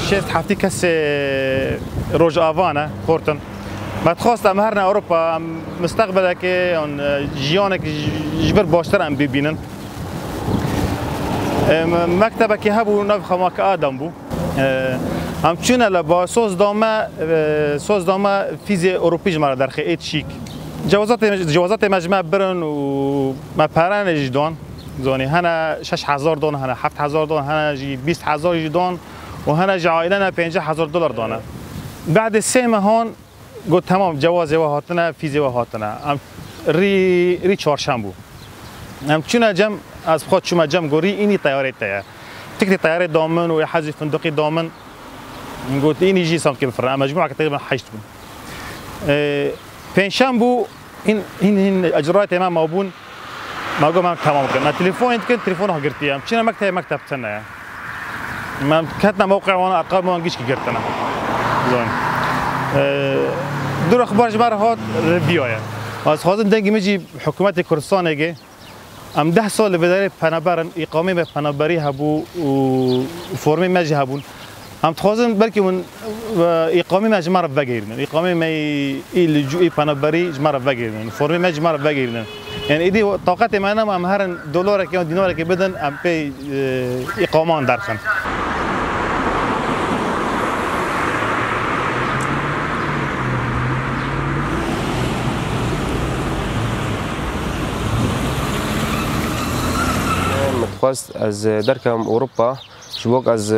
شفت حفتي كس روج آوانا خورتن ما تخواست ام هرنا اوروبا مستقبلك اون جيانك جبر باشتر ام ببینن مكتبك هبو نفخ ماك ادم بو هم چونه لبا سوز دامه فیزی اوروپی جمعه در خیلی شیک جوازات مجمع برن و ما پران جدان زونی هنا 6000 دون هنا 7000 دون هنا جی 20000 دون و هنا جعایلنا 50000 دلار دانه بعد 3 ماه هون قلت تمام جواز وهاتنا فيزي وهاتنا ری چهارشنبه هم چونه جم از خود شما جم گوری اینی طیاره تایا تكتي طياره دامن و حجز فندقي دامن قلت اینی جي سام كيف فرنا مجموعه تقريبا حجتكم پنجشنبه این اجراءات ما مابون ما قام تمام كنا تليفون كنت تليفونه قرتي ام شنو مكتب تنا ما كتنا موقع وانا ارقام ما نجيش قرتنا زين دور اخبار جماعه هات ريفيويا از خواستم دنگی میجی حکومت کردستان اگه ام 10 سال بداره پنابرن اقامه به پنابری هبو و فرمی مجی هبون هم تخوازن بلکه من اقامه مج مره بگیرن اقامه می لجوء پنابری مره بگیرن فرمی مج مره بگیرن یعنی ایدی طاقت من هم هر دلار که دینار که بدن ام پی اقامه درخن خواست از درکم اروپا شبوک از